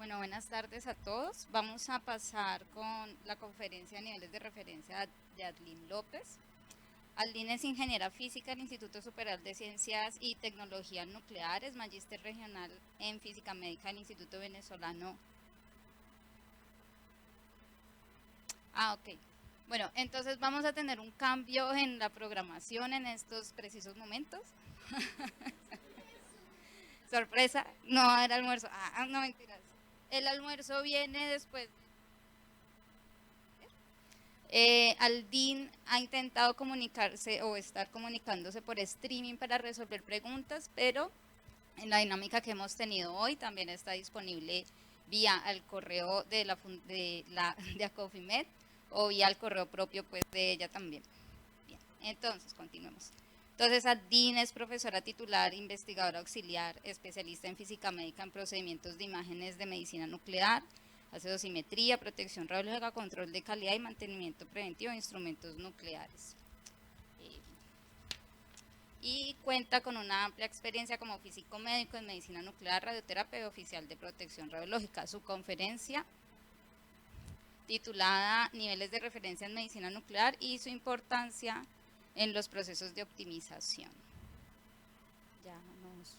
Bueno, buenas tardes a todos. Vamos a pasar con la conferencia de niveles de referencia de Adlyn López. Adlyn es ingeniera física del Instituto Superior de Ciencias y Tecnologías Nucleares, magíster regional en física médica del Instituto Venezolano. Ok. Bueno, entonces vamos a tener un cambio en la programación en estos precisos momentos. Sorpresa, no era almuerzo. No, mentiras. El almuerzo viene después. Adlyn ha intentado comunicarse o estar comunicándose por streaming para resolver preguntas, pero en la dinámica que hemos tenido hoy también está disponible vía el correo de Acofimed o vía el correo propio pues de ella también. Bien, entonces continuemos. Entonces Adlyn es profesora titular, investigadora auxiliar, especialista en física médica en procedimientos de imágenes de medicina nuclear, hace dosimetría, protección radiológica, control de calidad y mantenimiento preventivo de instrumentos nucleares. Y cuenta con una amplia experiencia como físico médico en medicina nuclear, radioterapia y oficial de protección radiológica. Su conferencia, titulada Niveles de referencia en medicina nuclear y su importancia en los procesos de optimización. Ya vamos.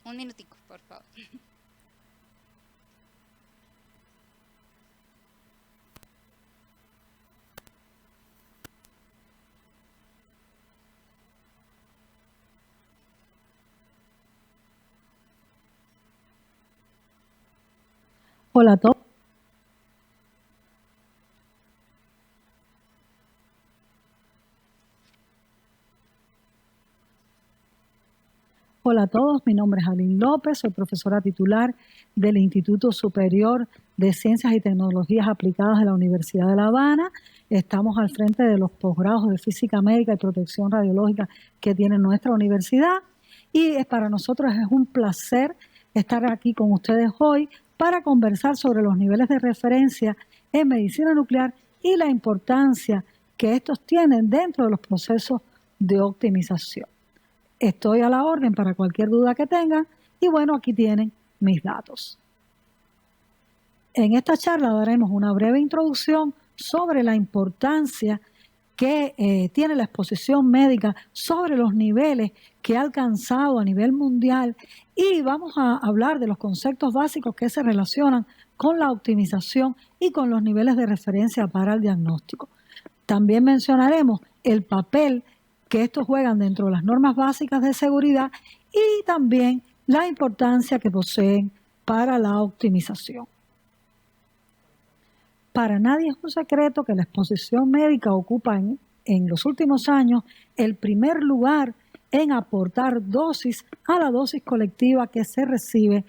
Un minutico, por favor. Hola a todos. Hola a todos, mi nombre es Adlyn López, soy profesora titular del Instituto Superior de Ciencias y Tecnologías Aplicadas de la Universidad de La Habana. Estamos al frente de los posgrados de Física Médica y Protección Radiológica que tiene nuestra universidad y para nosotros es un placer estar aquí con ustedes hoy para conversar sobre los niveles de referencia en medicina nuclear y la importancia que estos tienen dentro de los procesos de optimización. Estoy a la orden para cualquier duda que tengan y bueno, aquí tienen mis datos. En esta charla daremos una breve introducción sobre la importancia que tiene la exposición médica sobre los niveles que ha alcanzado a nivel mundial y vamos a hablar de los conceptos básicos que se relacionan con la optimización y con los niveles de referencia para el diagnóstico. También mencionaremos el papel que estos juegan dentro de las normas básicas de seguridad y también la importancia que poseen para la optimización. Para nadie es un secreto que la exposición médica ocupa en los últimos años el primer lugar en aportar dosis a la dosis colectiva que se recibe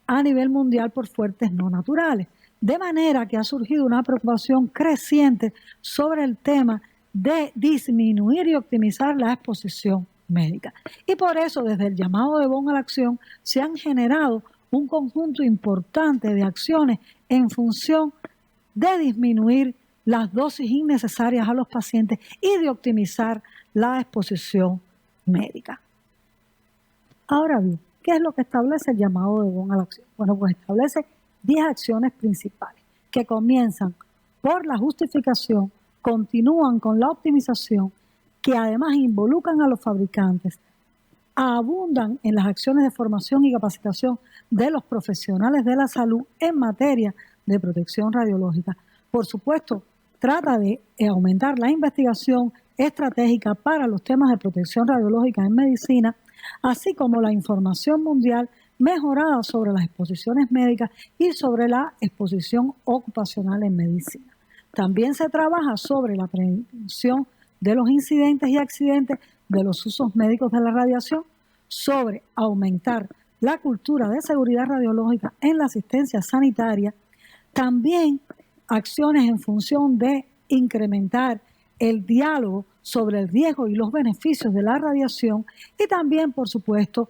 a nivel mundial por fuentes no naturales. De manera que ha surgido una preocupación creciente sobre el tema de disminuir y optimizar la exposición médica. Y por eso, desde el llamado de Bonn a la acción, se han generado un conjunto importante de acciones en función de disminuir las dosis innecesarias a los pacientes y de optimizar la exposición médica. Ahora bien, ¿qué es lo que establece el llamado de Bonn a la acción? Bueno, pues establece 10 acciones principales que comienzan por la justificación, continúan con la optimización, que además involucran a los fabricantes, abundan en las acciones de formación y capacitación de los profesionales de la salud en materia de protección radiológica. Por supuesto, trata de aumentar la investigación estratégica para los temas de protección radiológica en medicina, así como la información mundial mejorada sobre las exposiciones médicas y sobre la exposición ocupacional en medicina. También se trabaja sobre la prevención de los incidentes y accidentes de los usos médicos de la radiación, sobre aumentar la cultura de seguridad radiológica en la asistencia sanitaria, también acciones en función de incrementar el diálogo sobre el riesgo y los beneficios de la radiación y también, por supuesto,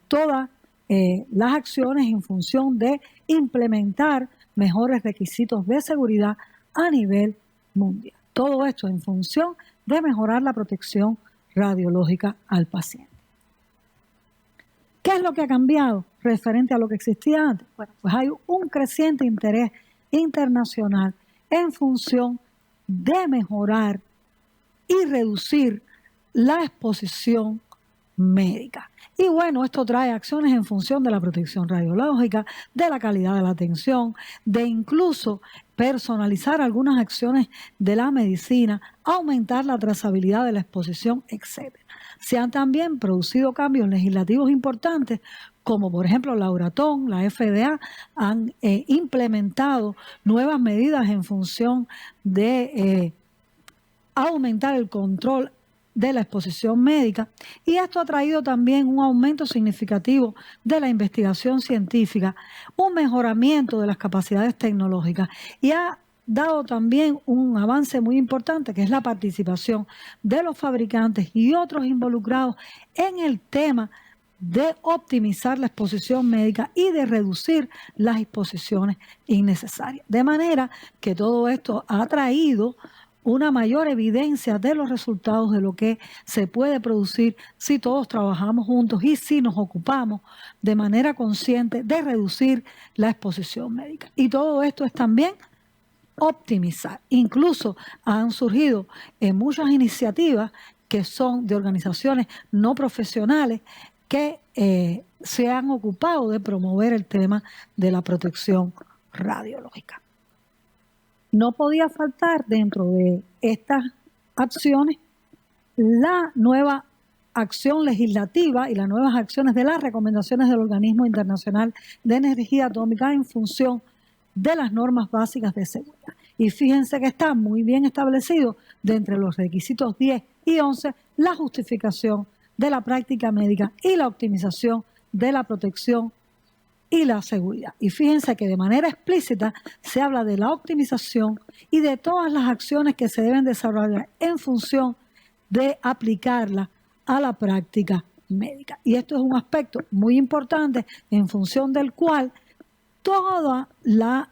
todas las acciones en función de implementar mejores requisitos de seguridad a nivel mundial. Todo esto en función de mejorar la protección radiológica al paciente. ¿Qué es lo que ha cambiado referente a lo que existía antes? Bueno, pues hay un creciente interés internacional en función de mejorar y reducir la exposición médica. Y bueno, esto trae acciones en función de la protección radiológica, de la calidad de la atención, de incluso personalizar algunas acciones de la medicina, aumentar la trazabilidad de la exposición, etc. Se han también producido cambios legislativos importantes, como por ejemplo la Euratom, la FDA, han implementado nuevas medidas en función de aumentar el control de la exposición médica, y esto ha traído también un aumento significativo de la investigación científica, un mejoramiento de las capacidades tecnológicas, y ha dado también un avance muy importante, que es la participación de los fabricantes y otros involucrados en el tema de optimizar la exposición médica y de reducir las exposiciones innecesarias. De manera que todo esto ha traído una mayor evidencia de los resultados de lo que se puede producir si todos trabajamos juntos y si nos ocupamos de manera consciente de reducir la exposición médica. Y todo esto es también optimizar. Incluso han surgido muchas iniciativas que son de organizaciones no profesionales que se han ocupado de promover el tema de la protección radiológica. No podía faltar dentro de estas acciones la nueva acción legislativa y las nuevas acciones de las recomendaciones del Organismo Internacional de Energía Atómica en función de las normas básicas de seguridad. Y fíjense que está muy bien establecido de entre los requisitos 10 y 11 la justificación de la práctica médica y la optimización de la protección y la seguridad. Y fíjense que de manera explícita se habla de la optimización y de todas las acciones que se deben desarrollar en función de aplicarla a la práctica médica. Y esto es un aspecto muy importante en función del cual toda la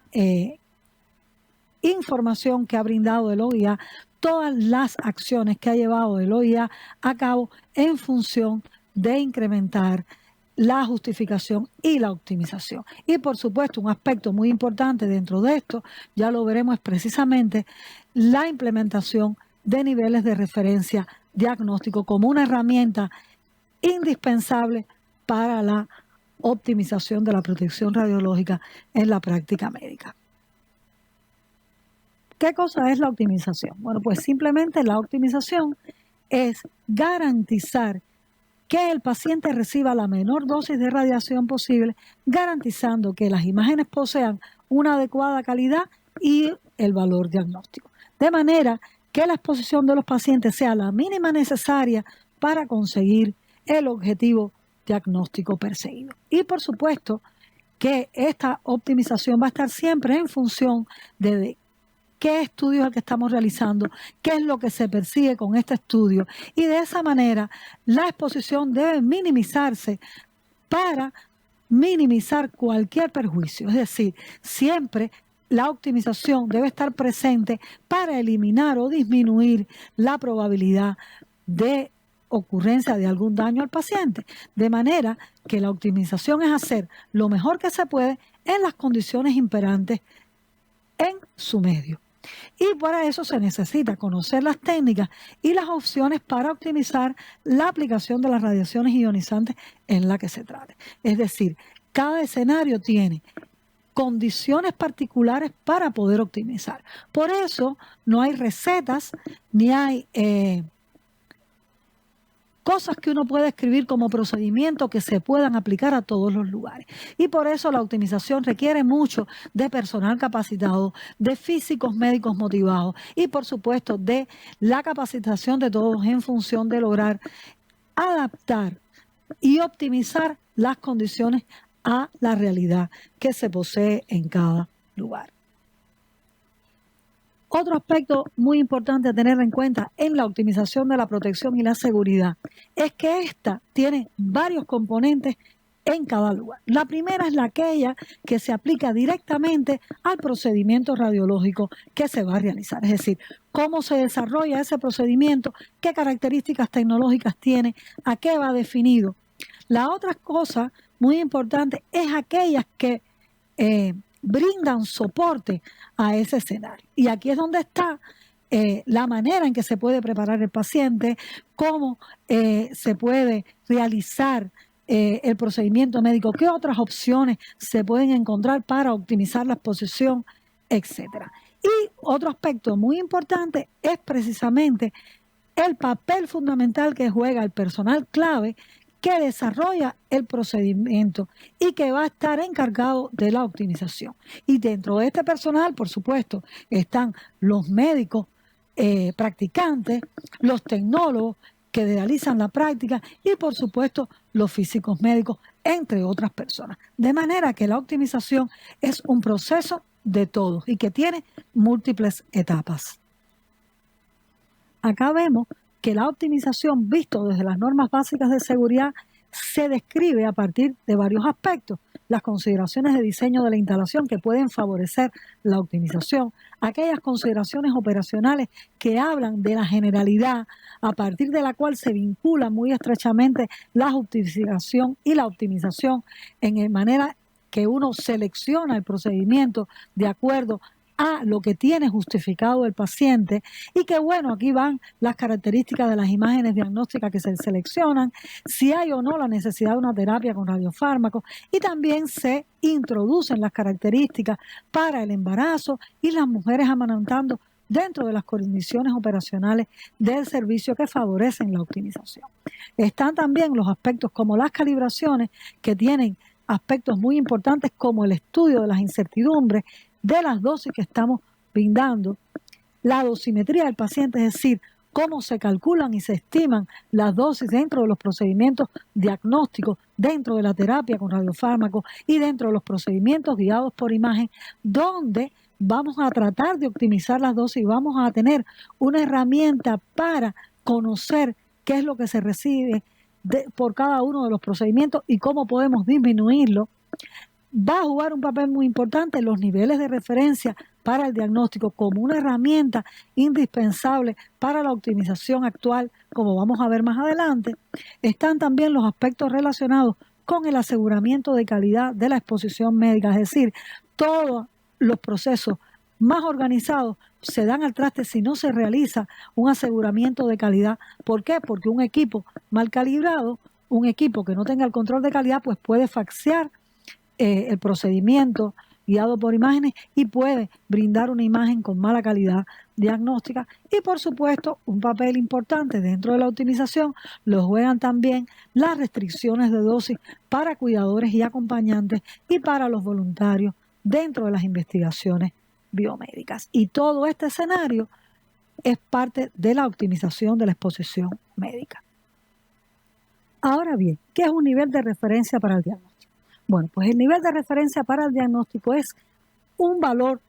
información que ha brindado el OIA, todas las acciones que ha llevado el OIA a cabo en función de incrementar la justificación y la optimización. Y por supuesto, un aspecto muy importante dentro de esto, ya lo veremos, es precisamente la implementación de niveles de referencia diagnóstico como una herramienta indispensable para la optimización de la protección radiológica en la práctica médica. ¿Qué cosa es la optimización? Bueno, pues simplemente la optimización es garantizar que el paciente reciba la menor dosis de radiación posible, garantizando que las imágenes posean una adecuada calidad y el valor diagnóstico. De manera que la exposición de los pacientes sea la mínima necesaria para conseguir el objetivo diagnóstico perseguido. Y por supuesto que esta optimización va a estar siempre en función de qué estudio es el que estamos realizando, qué es lo que se persigue con este estudio. Y de esa manera la exposición debe minimizarse para minimizar cualquier perjuicio. Es decir, siempre la optimización debe estar presente para eliminar o disminuir la probabilidad de ocurrencia de algún daño al paciente. De manera que la optimización es hacer lo mejor que se puede en las condiciones imperantes en su medio. Y para eso se necesita conocer las técnicas y las opciones para optimizar la aplicación de las radiaciones ionizantes en la que se trate. Es decir, cada escenario tiene condiciones particulares para poder optimizar. Por eso no hay recetas ni hay cosas que uno puede escribir como procedimiento que se puedan aplicar a todos los lugares. Y por eso la optimización requiere mucho de personal capacitado, de físicos médicos motivados y por supuesto de la capacitación de todos en función de lograr adaptar y optimizar las condiciones a la realidad que se posee en cada lugar. Otro aspecto muy importante a tener en cuenta en la optimización de la protección y la seguridad es que esta tiene varios componentes en cada lugar. La primera es aquella que se aplica directamente al procedimiento radiológico que se va a realizar, es decir, cómo se desarrolla ese procedimiento, qué características tecnológicas tiene, a qué va definido. La otra cosa muy importante es aquellas que brindan soporte a ese escenario. Y aquí es donde está la manera en que se puede preparar el paciente, cómo se puede realizar el procedimiento médico, qué otras opciones se pueden encontrar para optimizar la exposición, etcétera. Y otro aspecto muy importante es precisamente el papel fundamental que juega el personal clave que desarrolla el procedimiento y que va a estar encargado de la optimización. Y dentro de este personal, por supuesto, están los médicos practicantes, los tecnólogos que realizan la práctica y, por supuesto, los físicos médicos, entre otras personas. De manera que la optimización es un proceso de todos y que tiene múltiples etapas. Acá vemos que la optimización, visto desde las normas básicas de seguridad, se describe a partir de varios aspectos. Las consideraciones de diseño de la instalación que pueden favorecer la optimización, aquellas consideraciones operacionales que hablan de la generalidad, a partir de la cual se vincula muy estrechamente la justificación y la optimización en manera que uno selecciona el procedimiento de acuerdo a lo que tiene justificado el paciente y que bueno, aquí van las características de las imágenes diagnósticas que se seleccionan, si hay o no la necesidad de una terapia con radiofármacos y también se introducen las características para el embarazo y las mujeres amamantando dentro de las condiciones operacionales del servicio que favorecen la optimización. Están también los aspectos como las calibraciones que tienen aspectos muy importantes como el estudio de las incertidumbres de las dosis que estamos brindando, la dosimetría del paciente, es decir, cómo se calculan y se estiman las dosis dentro de los procedimientos diagnósticos, dentro de la terapia con radiofármacos y dentro de los procedimientos guiados por imagen, donde vamos a tratar de optimizar las dosis y vamos a tener una herramienta para conocer qué es lo que se recibe por cada uno de los procedimientos y cómo podemos disminuirlo. Va a jugar un papel muy importante en los niveles de referencia para el diagnóstico como una herramienta indispensable para la optimización actual, como vamos a ver más adelante. Están también los aspectos relacionados con el aseguramiento de calidad de la exposición médica, es decir, todos los procesos más organizados se dan al traste si no se realiza un aseguramiento de calidad. ¿Por qué? Porque un equipo mal calibrado, un equipo que no tenga el control de calidad, pues puede faxear el procedimiento guiado por imágenes y puede brindar una imagen con mala calidad diagnóstica y por supuesto un papel importante dentro de la optimización lo juegan también las restricciones de dosis para cuidadores y acompañantes y para los voluntarios dentro de las investigaciones biomédicas. Y todo este escenario es parte de la optimización de la exposición médica. Ahora bien, ¿qué es un nivel de referencia para el diagnóstico? Bueno, pues el nivel de referencia para el diagnóstico es un valor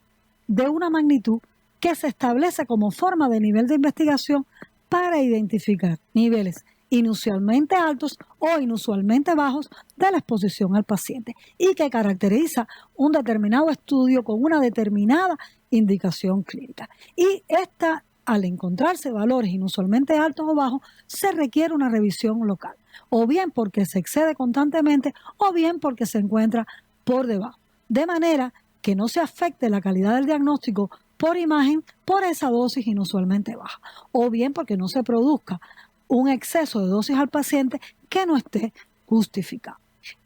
de una magnitud que se establece como forma de nivel de investigación para identificar niveles inusualmente altos o inusualmente bajos de la exposición al paciente y que caracteriza un determinado estudio con una determinada indicación clínica. Y esta, al encontrarse valores inusualmente altos o bajos, se requiere una revisión local, o bien porque se excede constantemente o bien porque se encuentra por debajo, de manera que no se afecte la calidad del diagnóstico por imagen por esa dosis inusualmente baja, o bien porque no se produzca un exceso de dosis al paciente que no esté justificado.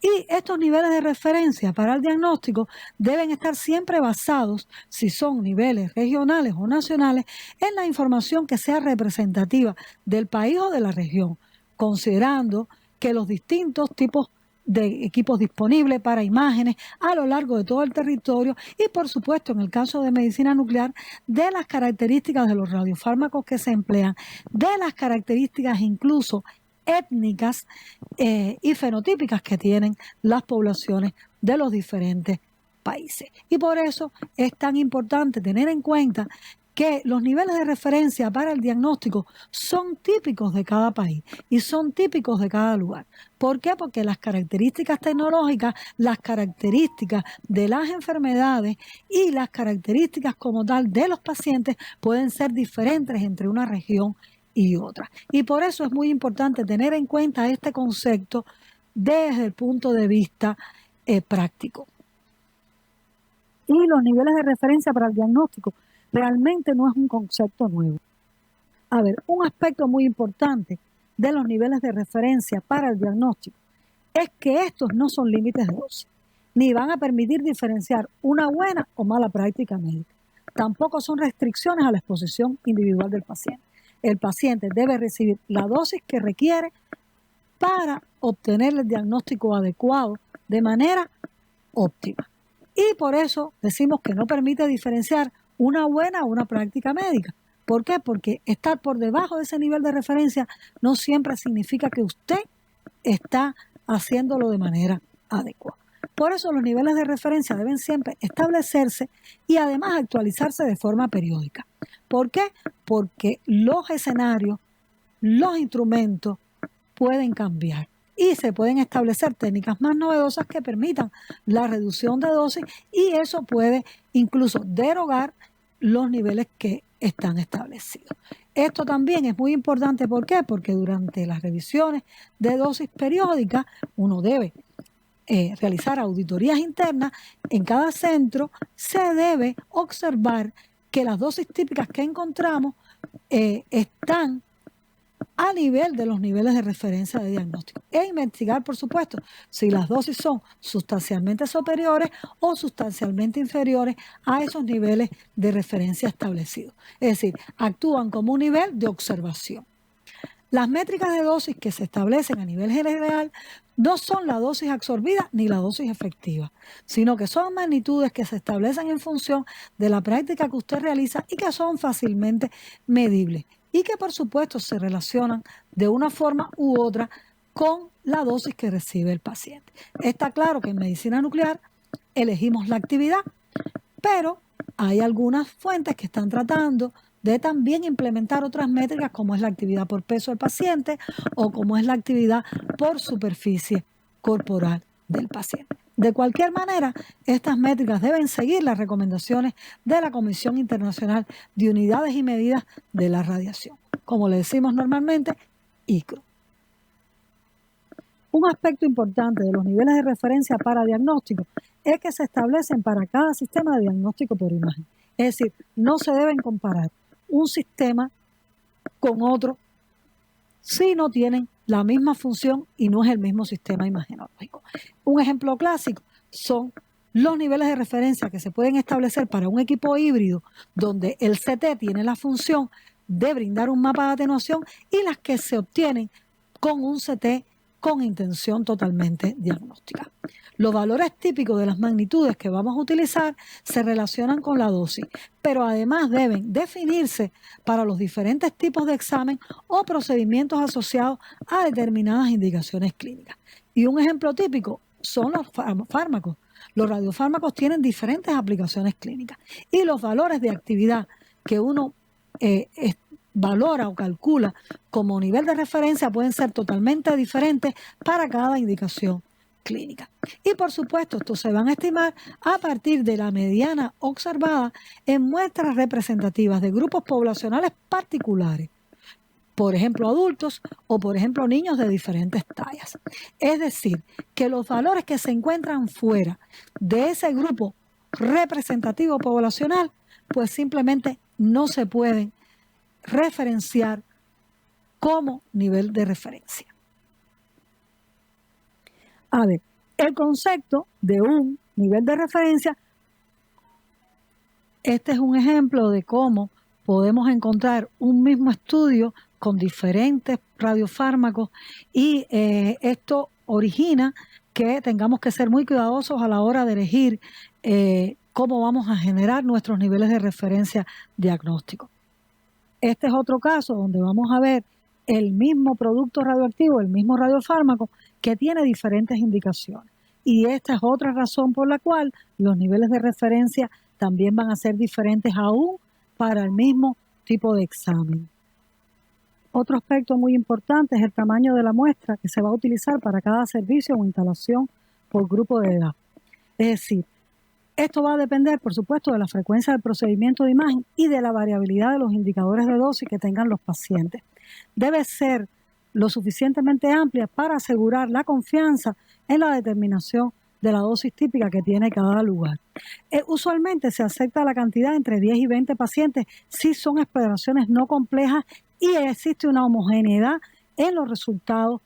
Y estos niveles de referencia para el diagnóstico deben estar siempre basados, si son niveles regionales o nacionales, en la información que sea representativa del país o de la región, considerando que los distintos tipos de equipos disponibles para imágenes a lo largo de todo el territorio y, por supuesto, en el caso de medicina nuclear, de las características de los radiofármacos que se emplean, de las características incluso étnicas y fenotípicas que tienen las poblaciones de los diferentes países. Y por eso es tan importante tener en cuenta que los niveles de referencia para el diagnóstico son típicos de cada país y son típicos de cada lugar. ¿Por qué? Porque las características tecnológicas, las características de las enfermedades y las características como tal de los pacientes pueden ser diferentes entre una región y otra. Y por eso es muy importante tener en cuenta este concepto desde el punto de vista práctico. Y los niveles de referencia para el diagnóstico realmente no es un concepto nuevo. A ver, un aspecto muy importante de los niveles de referencia para el diagnóstico es que estos no son límites de dosis, ni van a permitir diferenciar una buena o mala práctica médica. Tampoco son restricciones a la exposición individual del paciente. El paciente debe recibir la dosis que requiere para obtener el diagnóstico adecuado de manera óptima. Y por eso decimos que no permite diferenciar una buena o una práctica médica. ¿Por qué? Porque estar por debajo de ese nivel de referencia no siempre significa que usted está haciéndolo de manera adecuada. Por eso los niveles de referencia deben siempre establecerse y además actualizarse de forma periódica. ¿Por qué? Porque los escenarios, los instrumentos pueden cambiar y se pueden establecer técnicas más novedosas que permitan la reducción de dosis y eso puede incluso derogar los niveles que están establecidos. Esto también es muy importante, ¿por qué? Porque durante las revisiones de dosis periódicas uno debe realizar auditorías internas en cada centro, se debe observar que las dosis típicas que encontramos están a nivel de los niveles de referencia de diagnóstico e investigar, por supuesto, si las dosis son sustancialmente superiores o sustancialmente inferiores a esos niveles de referencia establecidos. Es decir, actúan como un nivel de observación. Las métricas de dosis que se establecen a nivel general no son la dosis absorbida ni la dosis efectiva, sino que son magnitudes que se establecen en función de la práctica que usted realiza y que son fácilmente medibles y que por supuesto se relacionan de una forma u otra con la dosis que recibe el paciente. Está claro que en medicina nuclear elegimos la actividad, pero hay algunas fuentes que están tratando de también implementar otras métricas como es la actividad por peso del paciente o como es la actividad por superficie corporal del paciente. De cualquier manera, estas métricas deben seguir las recomendaciones de la Comisión Internacional de Unidades y Medidas de la Radiación, como le decimos normalmente, ICRO. Un aspecto importante de los niveles de referencia para diagnóstico es que se establecen para cada sistema de diagnóstico por imagen. Es decir, no se deben comparar un sistema con otro si no tienen la misma función y no es el mismo sistema imagenológico. Un ejemplo clásico son los niveles de referencia que se pueden establecer para un equipo híbrido donde el CT tiene la función de brindar un mapa de atenuación y las que se obtienen con un CT con intención totalmente diagnóstica. Los valores típicos de las magnitudes que vamos a utilizar se relacionan con la dosis, pero además deben definirse para los diferentes tipos de examen o procedimientos asociados a determinadas indicaciones clínicas. Y un ejemplo típico son los fármacos. Los radiofármacos tienen diferentes aplicaciones clínicas y los valores de actividad que uno valora o calcula como nivel de referencia pueden ser totalmente diferentes para cada indicación clínica. Y por supuesto, estos se van a estimar a partir de la mediana observada en muestras representativas de grupos poblacionales particulares, por ejemplo adultos o por ejemplo niños de diferentes tallas. Es decir, que los valores que se encuentran fuera de ese grupo representativo poblacional, pues simplemente no se pueden referenciar como nivel de referencia. A ver, el concepto de un nivel de referencia, este es un ejemplo de cómo podemos encontrar un mismo estudio con diferentes radiofármacos y esto origina que tengamos que ser muy cuidadosos a la hora de elegir cómo vamos a generar nuestros niveles de referencia diagnóstico. Este es otro caso donde vamos a ver el mismo producto radioactivo, el mismo radiofármaco, que tiene diferentes indicaciones. Y esta es otra razón por la cual los niveles de referencia también van a ser diferentes aún para el mismo tipo de examen. Otro aspecto muy importante es el tamaño de la muestra que se va a utilizar para cada servicio o instalación por grupo de edad. Es decir, esto va a depender, por supuesto, de la frecuencia del procedimiento de imagen y de la variabilidad de los indicadores de dosis que tengan los pacientes. Debe ser lo suficientemente amplia para asegurar la confianza en la determinación de la dosis típica que tiene cada lugar. Usualmente se acepta la cantidad entre 10 y 20 pacientes si son exploraciones no complejas y existe una homogeneidad en los resultados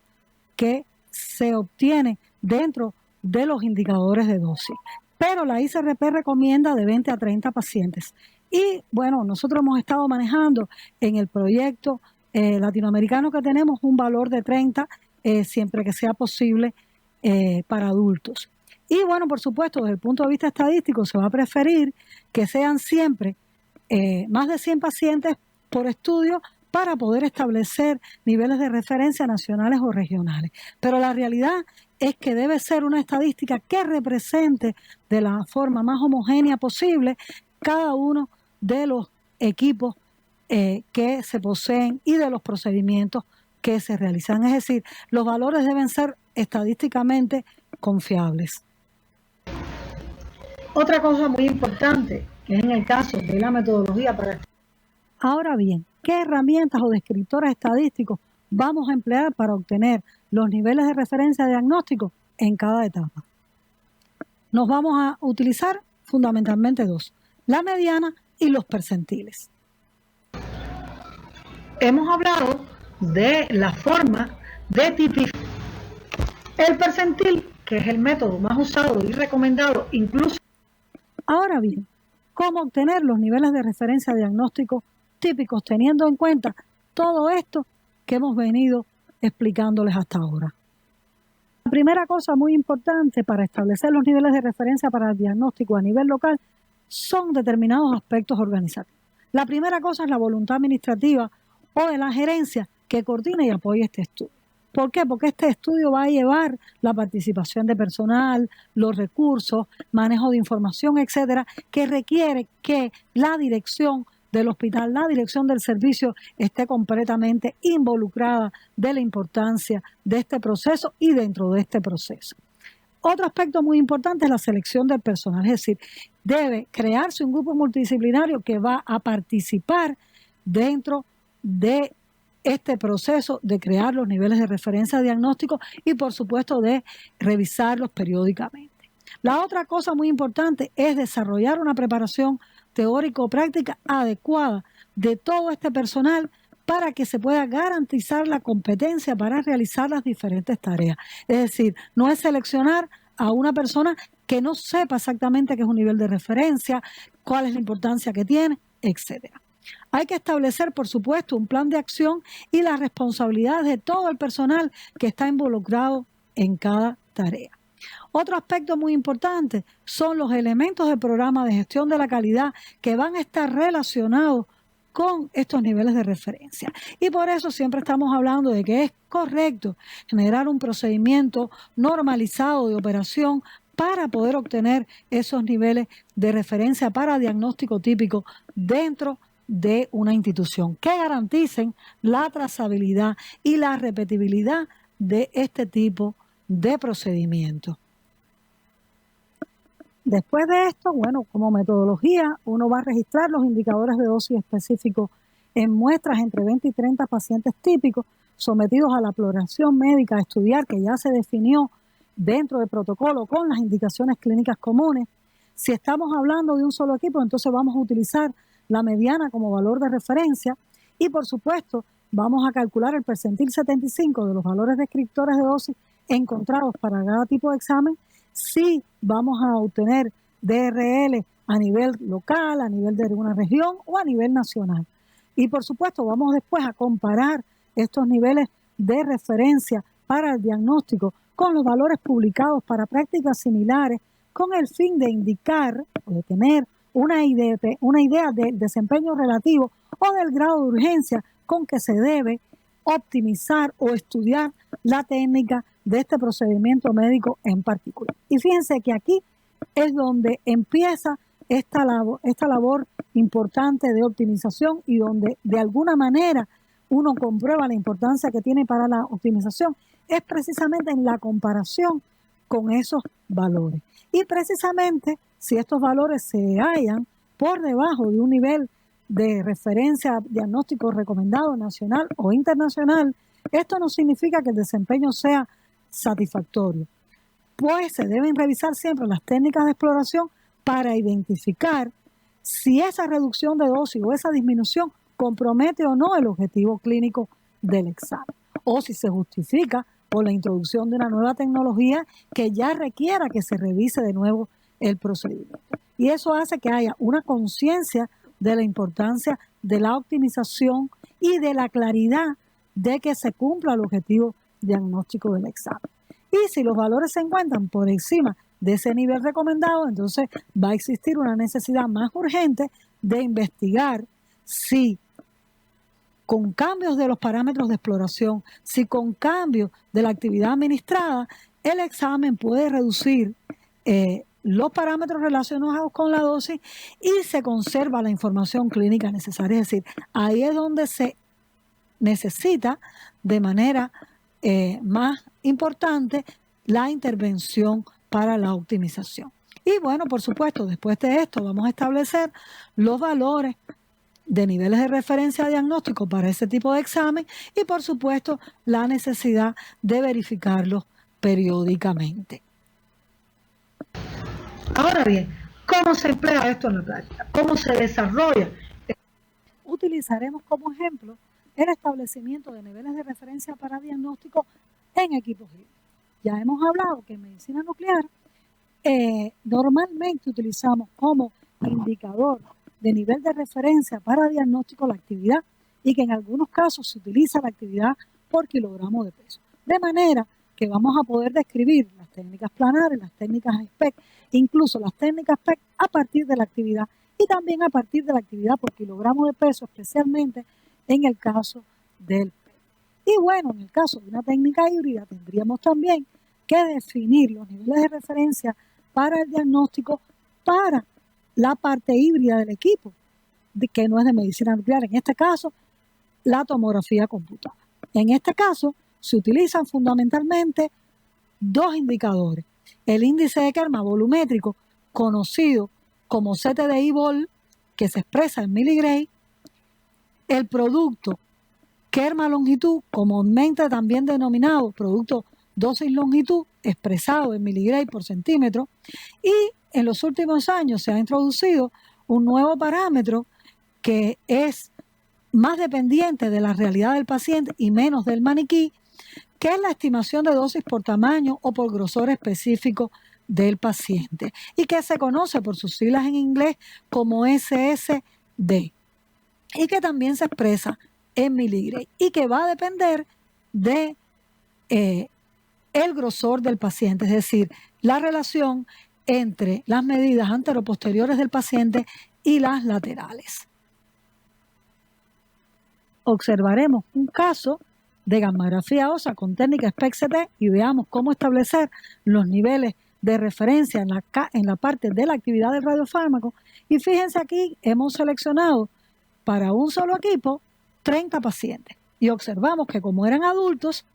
que se obtienen dentro de los indicadores de dosis. Pero la ICRP recomienda de 20 a 30 pacientes. Y bueno, nosotros hemos estado manejando en el proyecto latinoamericano que tenemos un valor de 30 siempre que sea posible para adultos. Y bueno, por supuesto, desde el punto de vista estadístico se va a preferir que sean siempre más de 100 pacientes por estudio para poder establecer niveles de referencia nacionales o regionales. Pero la realidad es que debe ser una estadística que represente de la forma más homogénea posible cada uno de los equipos que se poseen y de los procedimientos que se realizan. Es decir, los valores deben ser estadísticamente confiables. Otra cosa muy importante, que es en el caso de la metodología para... Ahora bien, ¿qué herramientas o descriptores estadísticos vamos a emplear para obtener los niveles de referencia diagnóstico en cada etapa? Nos vamos a utilizar fundamentalmente dos, la mediana y los percentiles. Hemos hablado de la forma de tipificar el percentil, que es el método más usado y recomendado incluso. Ahora bien, ¿cómo obtener los niveles de referencia diagnóstico típicos teniendo en cuenta todo esto que hemos venido explicándoles hasta ahora? La primera cosa muy importante para establecer los niveles de referencia para el diagnóstico a nivel local son determinados aspectos organizativos. La primera cosa es la voluntad administrativa o de la gerencia que coordine y apoye este estudio. ¿Por qué? Porque este estudio va a llevar la participación de personal, los recursos, manejo de información, etcétera, que requiere que la dirección del hospital, la dirección del servicio esté completamente involucrada de la importancia de este proceso y dentro de este proceso. Otro aspecto muy importante es la selección del personal, es decir, debe crearse un grupo multidisciplinario que va a participar dentro de este proceso de crear los niveles de referencia diagnóstico y por supuesto de revisarlos periódicamente. La otra cosa muy importante es desarrollar una preparación teórico-práctica adecuada de todo este personal para que se pueda garantizar la competencia para realizar las diferentes tareas. Es decir, no es seleccionar a una persona que no sepa exactamente qué es un nivel de referencia, cuál es la importancia que tiene, etcétera. Hay que establecer, por supuesto, un plan de acción y las responsabilidades de todo el personal que está involucrado en cada tarea. Otro aspecto muy importante son los elementos del programa de gestión de la calidad que van a estar relacionados con estos niveles de referencia. Y por eso siempre estamos hablando de que es correcto generar un procedimiento normalizado de operación para poder obtener esos niveles de referencia para diagnóstico típico dentro de una institución que garanticen la trazabilidad y la repetibilidad de este tipo de procedimientos. Después de esto, bueno, como metodología, uno va a registrar los indicadores de dosis específicos en muestras entre 20 y 30 pacientes típicos sometidos a la exploración médica a estudiar, que ya se definió dentro del protocolo con las indicaciones clínicas comunes. Si estamos hablando de un solo equipo, entonces vamos a utilizar la mediana como valor de referencia y, por supuesto, vamos a calcular el percentil 75 de los valores descriptores de dosis encontrados para cada tipo de examen si vamos a obtener DRL a nivel local, a nivel de una región o a nivel nacional. Y, por supuesto, vamos después a comparar estos niveles de referencia para el diagnóstico con los valores publicados para prácticas similares con el fin de indicar o de tener una idea del desempeño relativo o del grado de urgencia con que se debe optimizar o estudiar la técnica de este procedimiento médico en particular. Y fíjense que aquí es donde empieza esta labor importante de optimización y donde de alguna manera uno comprueba la importancia que tiene para la optimización, es precisamente en la comparación con esos valores. Y precisamente si estos valores se hallan por debajo de un nivel de referencia diagnóstico recomendado nacional o internacional, esto no significa que el desempeño sea satisfactorio, pues se deben revisar siempre las técnicas de exploración para identificar si esa reducción de dosis o esa disminución compromete o no el objetivo clínico del examen, o si se justifica por la introducción de una nueva tecnología que ya requiera que se revise de nuevo el procedimiento. Y eso hace que haya una conciencia de la importancia de la optimización y de la claridad de que se cumpla el objetivo diagnóstico del examen. Y si los valores se encuentran por encima de ese nivel recomendado, entonces va a existir una necesidad más urgente de investigar si con cambios de los parámetros de exploración, si con cambios de la actividad administrada, el examen puede reducir los parámetros relacionados con la dosis y se conserva la información clínica necesaria. Es decir, ahí es donde se necesita de manera más importante la intervención para la optimización. Y bueno, por supuesto, después de esto vamos a establecer los valores de niveles de referencia diagnóstico para ese tipo de examen y por supuesto la necesidad de verificarlos periódicamente. Ahora bien, ¿cómo se emplea esto en la práctica? ¿Cómo se desarrolla? Utilizaremos como ejemplo el establecimiento de niveles de referencia para diagnóstico en equipos híbridos. Ya hemos hablado que en medicina nuclear normalmente utilizamos como indicador de nivel de referencia para diagnóstico la actividad y que en algunos casos se utiliza la actividad por kilogramo de peso. De manera que vamos a poder describir las técnicas planares, las técnicas SPEC, incluso las técnicas PEC a partir de la actividad y también a partir de la actividad por kilogramo de peso, especialmente en el caso del PEC. Y bueno, en el caso de una técnica híbrida tendríamos también que definir los niveles de referencia para el diagnóstico para la parte híbrida del equipo, que no es de medicina nuclear, en este caso, la tomografía computada. En este caso, se utilizan fundamentalmente dos indicadores. El índice de Kerma volumétrico, conocido como CTDI-vol, que se expresa en miligray, el producto Kerma longitud, comúnmente también denominado producto dosis longitud, expresado en miligray por centímetro, y en los últimos años se ha introducido un nuevo parámetro que es más dependiente de la realidad del paciente y menos del maniquí, que es la estimación de dosis por tamaño o por grosor específico del paciente y que se conoce por sus siglas en inglés como SSD y que también se expresa en miligray y que va a depender de el grosor del paciente, es decir, la relación entre las medidas anteroposteriores del paciente y las laterales. Observaremos un caso de gammagrafía ósea con técnica SPECT-CT y veamos cómo establecer los niveles de referencia en la parte de la actividad del radiofármaco. Y fíjense aquí, hemos seleccionado para un solo equipo 30 pacientes y observamos que como eran adultos,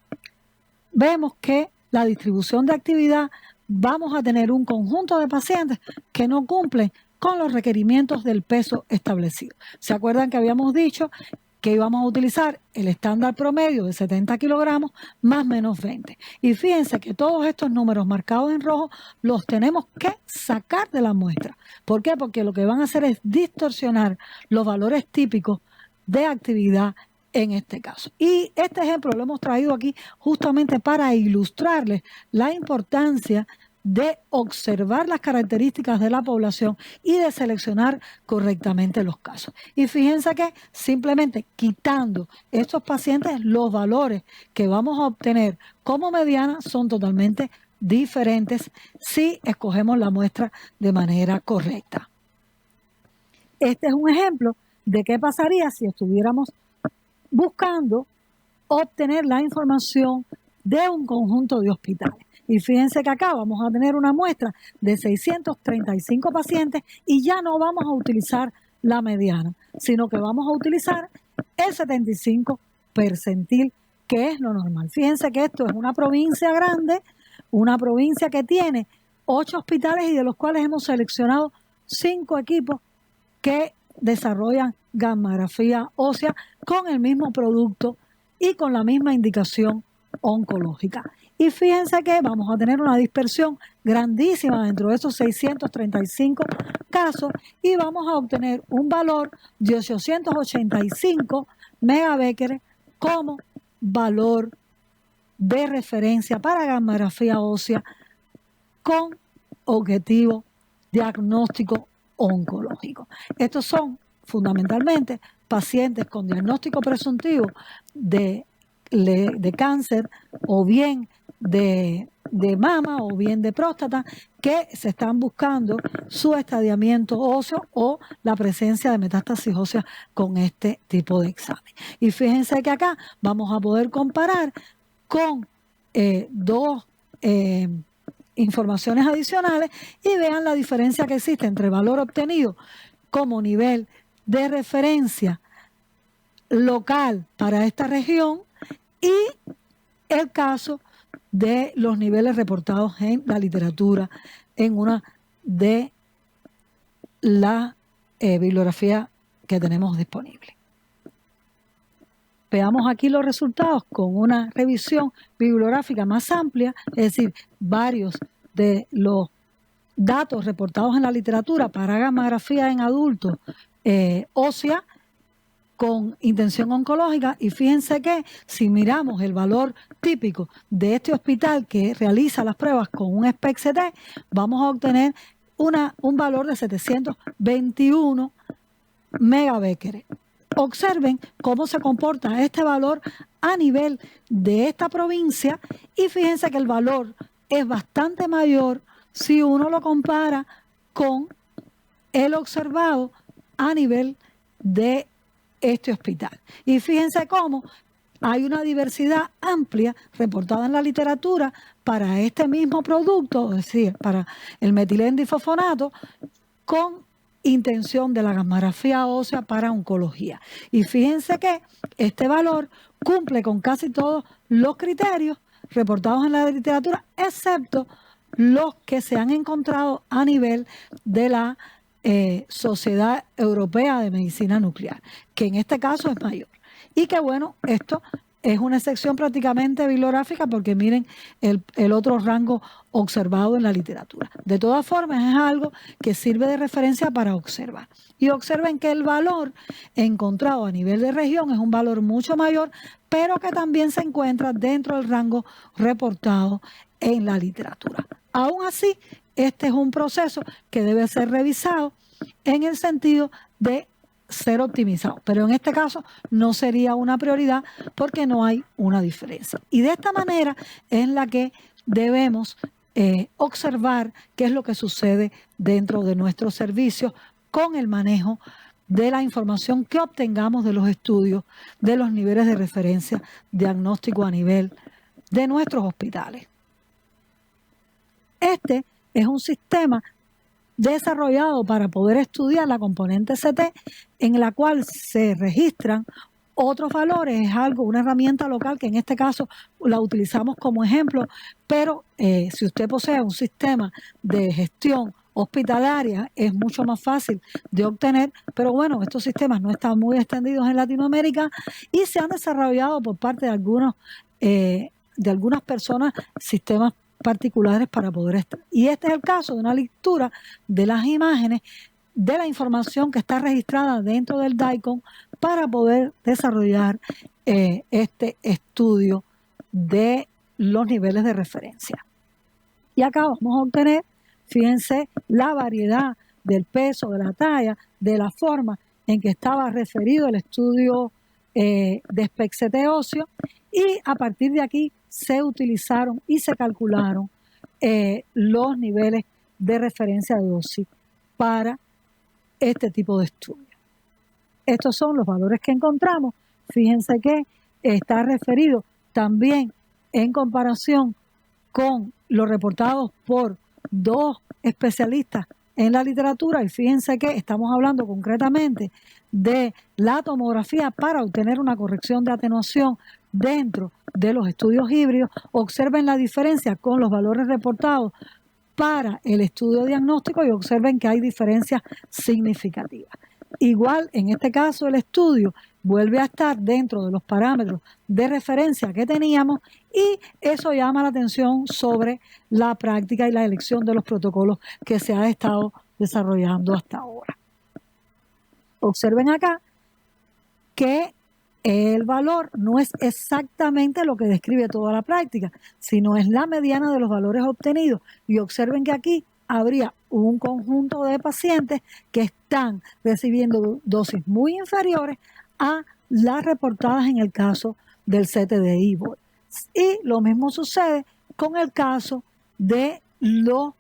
vemos que la distribución de actividad vamos a tener un conjunto de pacientes que no cumplen con los requerimientos del peso establecido. ¿Se acuerdan que habíamos dicho que íbamos a utilizar el estándar promedio de 70 kilogramos más menos 20? Y fíjense que todos estos números marcados en rojo los tenemos que sacar de la muestra. ¿Por qué? Porque lo que van a hacer es distorsionar los valores típicos de actividad en este caso. Y este ejemplo lo hemos traído aquí justamente para ilustrarles la importancia de observar las características de la población y de seleccionar correctamente los casos. Y fíjense que simplemente quitando estos pacientes, los valores que vamos a obtener como mediana son totalmente diferentes si escogemos la muestra de manera correcta. Este es un ejemplo de qué pasaría si estuviéramos buscando obtener la información de un conjunto de hospitales. Y fíjense que acá vamos a tener una muestra de 635 pacientes y ya no vamos a utilizar la mediana, sino que vamos a utilizar el 75 percentil, que es lo normal. Fíjense que esto es una provincia grande, una provincia que tiene 8 hospitales y de los cuales hemos seleccionado 5 equipos que desarrollan gammagrafía ósea con el mismo producto y con la misma indicación oncológica. Y fíjense que vamos a tener una dispersión grandísima dentro de esos 635 casos y vamos a obtener un valor de 885 megabecquerel como valor de referencia para gammagrafía ósea con objetivo diagnóstico oncológico. Estos son fundamentalmente pacientes con diagnóstico presuntivo de cáncer o bien de mama o bien de próstata que se están buscando su estadiamiento óseo o la presencia de metástasis ósea con este tipo de examen. Y fíjense que acá vamos a poder comparar con dos informaciones adicionales y vean la diferencia que existe entre el valor obtenido como nivel de referencia local para esta región y el caso de los niveles reportados en la literatura en una de la bibliografía que tenemos disponible. Veamos aquí los resultados con una revisión bibliográfica más amplia, es decir, varios de los datos reportados en la literatura para gammagrafía en adultos ósea con intención oncológica. Y fíjense que si miramos el valor típico de este hospital que realiza las pruebas con un SPECT-CT, vamos a obtener un valor de 721 megabecquerel. Observen cómo se comporta este valor a nivel de esta provincia y fíjense que el valor es bastante mayor si uno lo compara con el observado a nivel de este hospital. Y fíjense cómo hay una diversidad amplia reportada en la literatura para este mismo producto, es decir, para el metilendifosfonato, con intención de la gammagrafía ósea para oncología. Y fíjense que este valor cumple con casi todos los criterios reportados en la literatura, excepto los que se han encontrado a nivel de la Sociedad Europea de Medicina Nuclear, que en este caso es mayor. Y que bueno, esto es una excepción prácticamente bibliográfica porque miren el otro rango observado en la literatura. De todas formas, es algo que sirve de referencia para observar. Y observen que el valor encontrado a nivel de región es un valor mucho mayor, pero que también se encuentra dentro del rango reportado en la literatura. Aún así, este es un proceso que debe ser revisado en el sentido de ser optimizado, pero en este caso no sería una prioridad porque no hay una diferencia. Y de esta manera es la que debemos observar qué es lo que sucede dentro de nuestros servicios con el manejo de la información que obtengamos de los estudios, de los niveles de referencia diagnóstico a nivel de nuestros hospitales. Este es un sistema desarrollado para poder estudiar la componente CT en la cual se registran otros valores. Es algo, una herramienta local que en este caso la utilizamos como ejemplo, pero si usted posee un sistema de gestión hospitalaria es mucho más fácil de obtener, pero bueno, estos sistemas no están muy extendidos en Latinoamérica y se han desarrollado por parte de algunas personas sistemas particulares para poder estar. Y este es el caso de una lectura de las imágenes de la información que está registrada dentro del DICOM para poder desarrollar este estudio de los niveles de referencia. Y acá vamos a obtener, fíjense, la variedad del peso, de la talla, de la forma en que estaba referido el estudio de SPECT-CT óseo y a partir de aquí se utilizaron y se calcularon los niveles de referencia de dosis para este tipo de estudio. Estos son los valores que encontramos. Fíjense que está referido también en comparación con lo reportado por 2 especialistas en la literatura, y fíjense que estamos hablando concretamente de la tomografía para obtener una corrección de atenuación dentro de los estudios híbridos. Observen la diferencia con los valores reportados para el estudio diagnóstico y observen que hay diferencias significativas. Igual, en este caso, el estudio vuelve a estar dentro de los parámetros de referencia que teníamos, y eso llama la atención sobre la práctica y la elección de los protocolos que se ha estado desarrollando hasta ahora. Observen acá que el valor no es exactamente lo que describe toda la práctica, sino es la mediana de los valores obtenidos. Y observen que aquí habría un conjunto de pacientes que están recibiendo dosis muy inferiores a las reportadas en el caso del CTDI-BOL. Y lo mismo sucede con el caso de los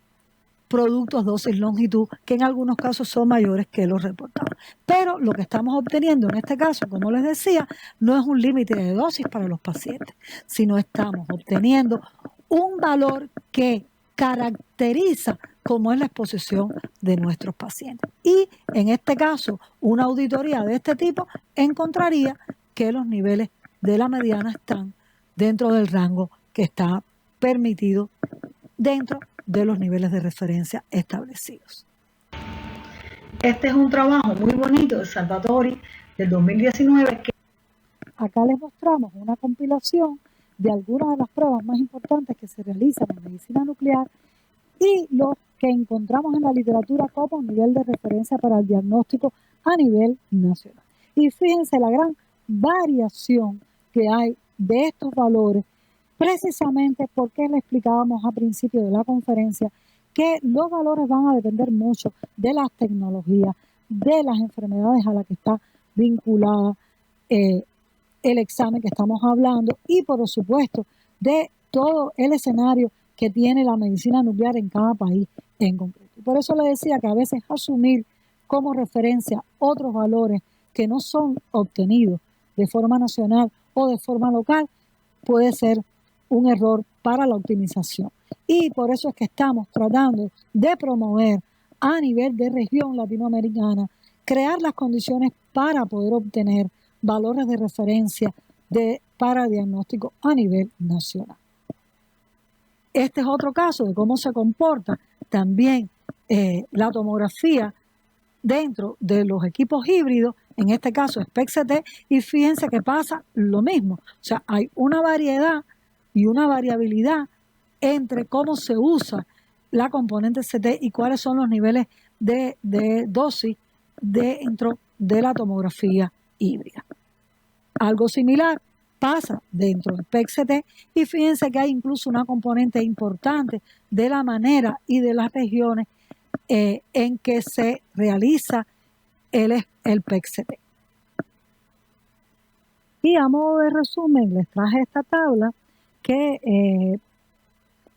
productos dosis longitud, que en algunos casos son mayores que los reportados. Pero lo que estamos obteniendo en este caso, como les decía, no es un límite de dosis para los pacientes, sino estamos obteniendo un valor que caracteriza cómo es la exposición de nuestros pacientes. Y en este caso, una auditoría de este tipo encontraría que los niveles de la mediana están dentro del rango que está permitido dentro de los niveles de referencia establecidos. Este es un trabajo muy bonito de Salvatori del 2019. Acá les mostramos una compilación de algunas de las pruebas más importantes que se realizan en medicina nuclear y los que encontramos en la literatura como nivel de referencia para el diagnóstico a nivel nacional. Y fíjense la gran variación que hay de estos valores, precisamente porque le explicábamos a principio de la conferencia que los valores van a depender mucho de las tecnologías, de las enfermedades a las que está vinculada el examen que estamos hablando y, por supuesto, de todo el escenario que tiene la medicina nuclear en cada país en concreto. Por eso le decía que a veces asumir como referencia otros valores que no son obtenidos de forma nacional o de forma local puede ser un error para la optimización. Y por eso es que estamos tratando de promover a nivel de región latinoamericana, crear las condiciones para poder obtener valores de referencia para diagnóstico a nivel nacional. Este es otro caso de cómo se comporta también la tomografía dentro de los equipos híbridos, en este caso SPECT-CT, y fíjense que pasa lo mismo. O sea, hay una variedad y una variabilidad entre cómo se usa la componente CT y cuáles son los niveles de dosis dentro de la tomografía híbrida. Algo similar pasa dentro del SPECT-CT y fíjense que hay incluso una componente importante de la manera y de las regiones en que se realiza el PET-CT. Y a modo de resumen les traje esta tabla que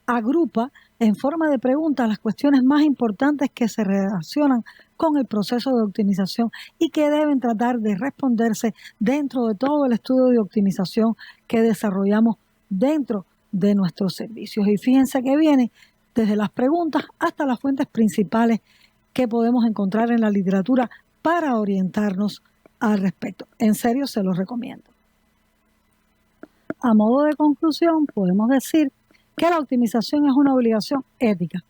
agrupa en forma de preguntas las cuestiones más importantes que se relacionan con el proceso de optimización y que deben tratar de responderse dentro de todo el estudio de optimización que desarrollamos dentro de nuestros servicios. Y fíjense que viene desde las preguntas hasta las fuentes principales que podemos encontrar en la literatura para orientarnos al respecto. En serio, se los recomiendo. A modo de conclusión, podemos decir que la optimización es una obligación ética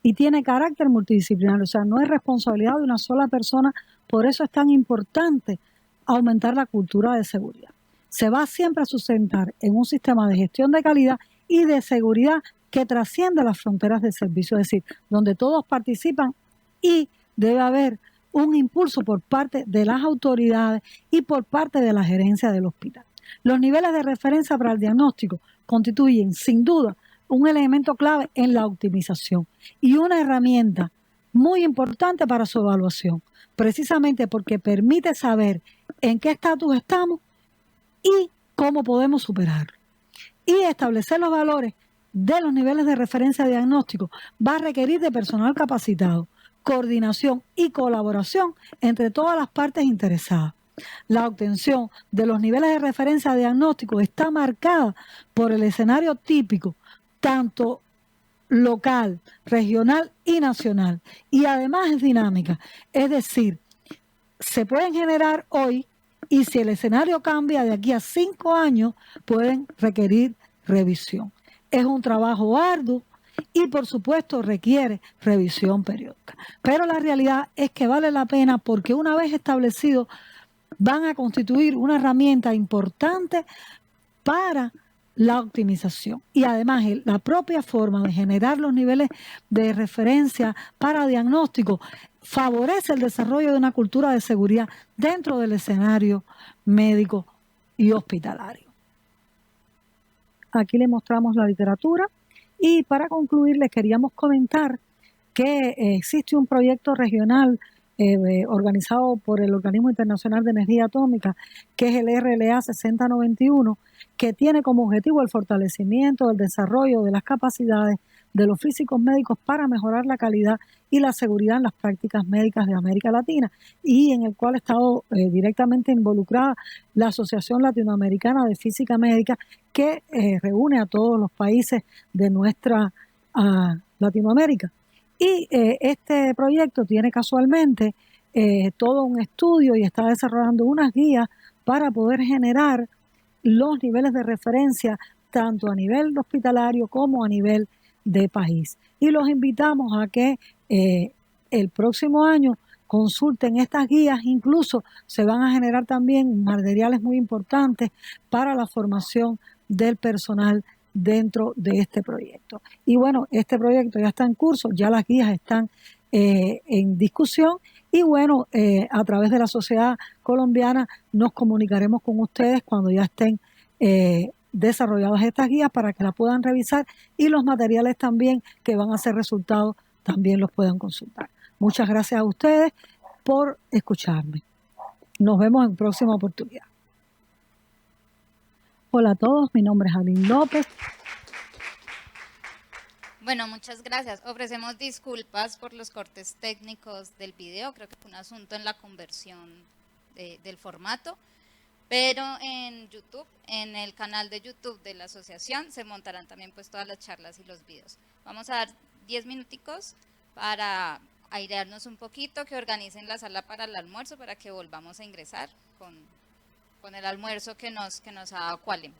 y tiene carácter multidisciplinario, o sea, no es responsabilidad de una sola persona, por eso es tan importante aumentar la cultura de seguridad. Se va siempre a sustentar en un sistema de gestión de calidad y de seguridad que trasciende las fronteras del servicio, es decir, donde todos participan y debe haber un impulso por parte de las autoridades y por parte de la gerencia del hospital. Los niveles de referencia para el diagnóstico constituyen, sin duda, un elemento clave en la optimización y una herramienta muy importante para su evaluación, precisamente porque permite saber en qué estatus estamos y cómo podemos superarlo. Y establecer los valores de los niveles de referencia diagnóstico va a requerir de personal capacitado, coordinación y colaboración entre todas las partes interesadas. La obtención de los niveles de referencia diagnóstico está marcada por el escenario típico tanto local, regional y nacional. Y además es dinámica. Es decir, se pueden generar hoy y si el escenario cambia de aquí a 5 años, pueden requerir revisión. Es un trabajo arduo y por supuesto requiere revisión periódica. Pero la realidad es que vale la pena porque una vez establecido van a constituir una herramienta importante para la optimización. Y además la propia forma de generar los niveles de referencia para diagnóstico favorece el desarrollo de una cultura de seguridad dentro del escenario médico y hospitalario. Aquí le mostramos la literatura y para concluir les queríamos comentar que existe un proyecto regional organizado por el Organismo Internacional de Energía Atómica, que es el RLA 6091, que tiene como objetivo el fortalecimiento, el desarrollo de las capacidades de los físicos médicos para mejorar la calidad y la seguridad en las prácticas médicas de América Latina, y en el cual ha estado directamente involucrada la Asociación Latinoamericana de Física Médica, que reúne a todos los países de nuestra Latinoamérica. Y este proyecto tiene casualmente todo un estudio y está desarrollando unas guías para poder generar los niveles de referencia tanto a nivel hospitalario como a nivel de país. Y los invitamos a que el próximo año consulten estas guías, incluso se van a generar también materiales muy importantes para la formación del personal dentro de este proyecto. Y bueno, este proyecto ya está en curso, ya las guías están en discusión y bueno, a través de la sociedad colombiana nos comunicaremos con ustedes cuando ya estén desarrolladas estas guías para que las puedan revisar y los materiales también que van a ser resultados también los puedan consultar. Muchas gracias a ustedes por escucharme. Nos vemos en próxima oportunidad. Hola a todos, mi nombre es Aline López. Bueno, muchas gracias. Ofrecemos disculpas por los cortes técnicos del video. Creo que fue un asunto en la conversión del formato. Pero en YouTube, en el canal de YouTube de la asociación, se montarán también pues todas las charlas y los videos. Vamos a dar 10 minuticos para airearnos un poquito, que organicen la sala para el almuerzo para que volvamos a ingresar con el almuerzo que nos ha dado Qualem.